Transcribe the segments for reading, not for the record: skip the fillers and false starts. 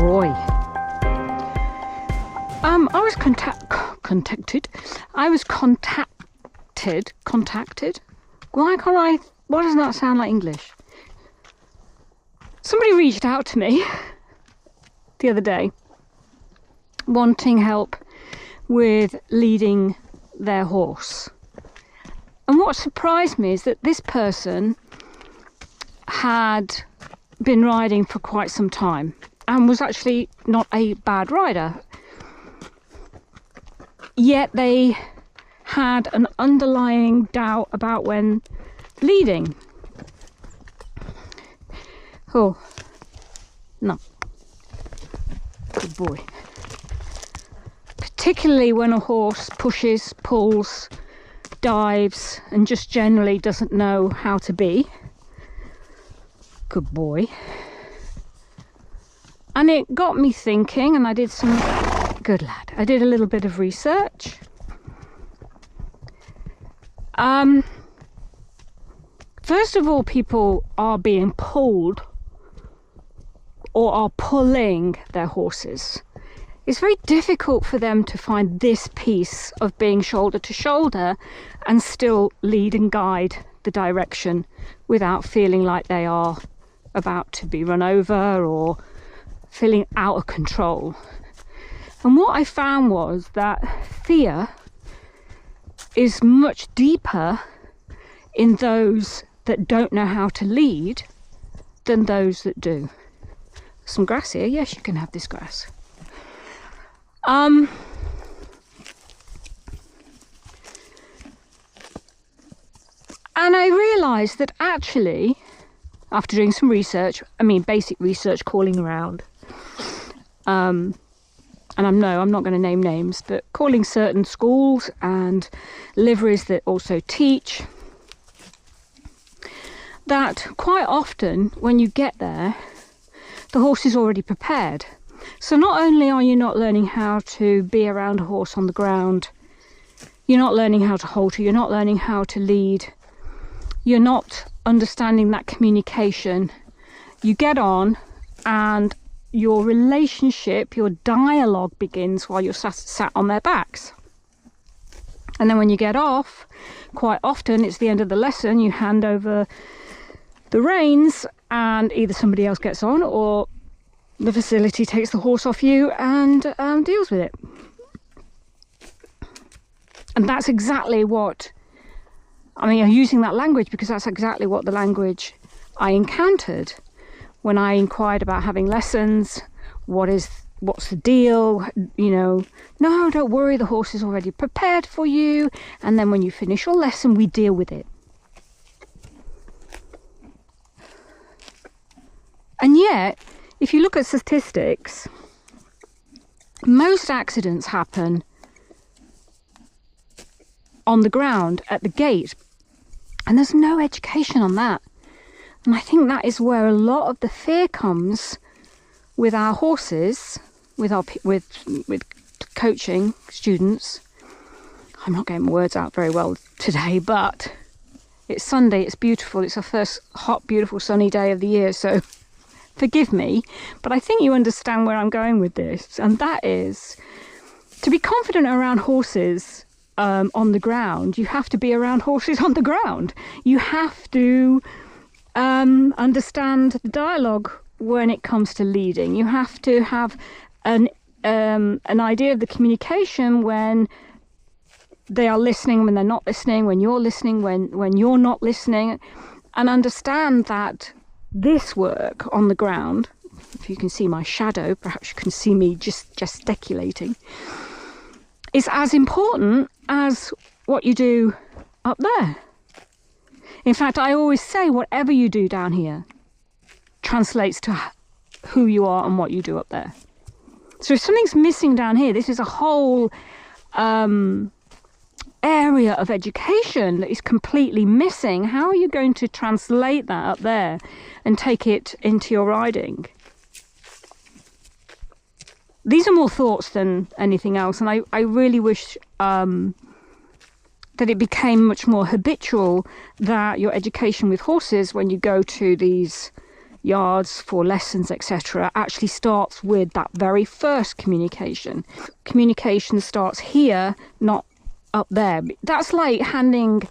boy. I was contacted. Why can't I? Why doesn't that sound like English? Somebody reached out to me the other day, wanting help with leading their horse. And what surprised me is that this person had been riding for quite some time and was actually not a bad rider. Yet they had an underlying doubt about when leading. Oh, no. Good boy. Particularly when a horse pushes, pulls, dives, and just generally doesn't know how to be. Good boy. And it got me thinking, and I did some... Good lad. I did a little bit of research. First of all, people are being pulled or are pulling their horses. It's very difficult for them to find this piece of being shoulder to shoulder and still lead and guide the direction without feeling like they are about to be run over or feeling out of control. And what I found was that fear is much deeper in those that don't know how to lead than those that do. Some grass here. Yes, you can have this grass. And I realised that actually, after doing some research, basic research, calling around, and I'm not going to name names, but calling certain schools and liveries that also teach, that quite often when you get there, the horse is already prepared. So not only are you not learning how to be around a horse on the ground, you're not learning how to halter, you're not learning how to lead, you're not understanding that communication. You get on and your relationship, your dialogue begins while you're sat on their backs. And then when you get off, quite often it's the end of the lesson, you hand over the reins and either somebody else gets on or the facility takes the horse off you and deals with it. And that's exactly what, I'm using that language because that's exactly what the language I encountered when I inquired about having lessons. What's the deal? No, don't worry, the horse is already prepared for you. And then when you finish your lesson, we deal with it. And yet, if you look at statistics, most accidents happen on the ground at the gate, and there's no education on that. And I think that is where a lot of the fear comes with our horses, with coaching students. I'm not getting my words out very well today, but it's Sunday, it's beautiful, it's our first hot, beautiful, sunny day of the year, so forgive me, but I think you understand where I'm going with this, and that is to be confident around horses on the ground. You have to be around horses on the ground. You have to understand the dialogue when it comes to leading. You have to have an idea of the communication when they are listening, when they're not listening, when you're listening, when you're not listening, and understand that this work on the ground, if you can see my shadow, perhaps you can see me just gesticulating, is as important as what you do up there. In fact, I always say whatever you do down here translates to who you are and what you do up there. So if something's missing down here, this is a whole area of education that is completely missing. How are you going to translate that up there and take it into your riding? These are more thoughts than anything else, and I really wish that it became much more habitual that your education with horses, when you go to these yards for lessons, etc., actually starts with that very first communication. Communication starts here, not up there. That's like handing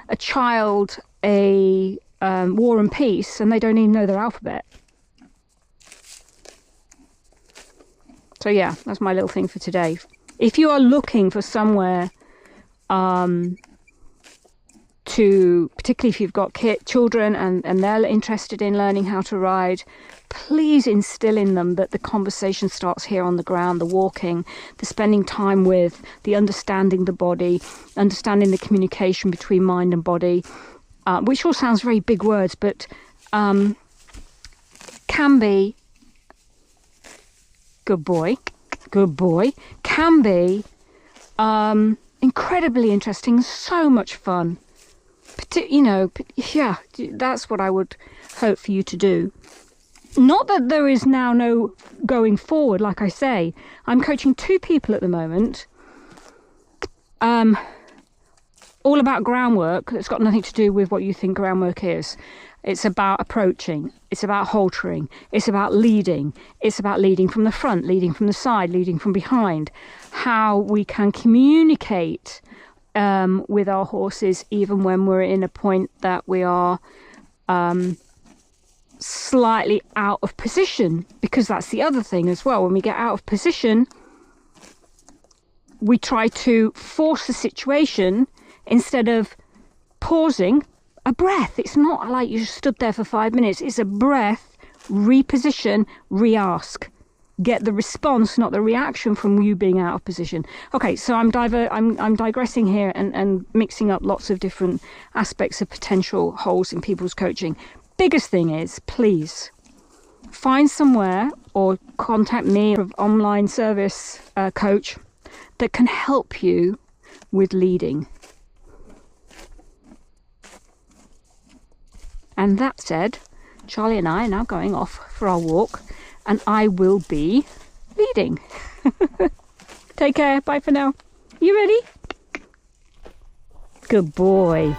a child a War and Peace and they don't even know their alphabet. So yeah, that's my little thing for today. If you are looking for somewhere particularly if you've got children and they're interested in learning how to ride, please instill in them that the conversation starts here on the ground, the walking, the spending time with, the understanding the body, understanding the communication between mind and body, which all sounds very big words, but can be, good boy, can be incredibly interesting, so much fun. Yeah, that's what I would hope for you to do. Not that there is now no going forward, like I say. I'm coaching 2 people at the moment. All about groundwork. It's got nothing to do with what you think groundwork is. It's about approaching. It's about haltering. It's about leading. It's about leading from the front, leading from the side, leading from behind. How we can communicate with our horses even when we're in a point that we are slightly out of position, because that's the other thing as well. When we get out of position, we try to force the situation instead of pausing. A breath. It's not like you stood there for 5 minutes. It's a breath, reposition, re-ask. Get the response, not the reaction from you being out of position. Okay, so I'm digressing here and mixing up lots of different aspects of potential holes in people's coaching. Biggest thing is, please find somewhere or contact me, an online service coach that can help you with leading. And that said, Charlie and I are now going off for our walk, and I will be leading. Take care. Bye for now. You ready? Good boy.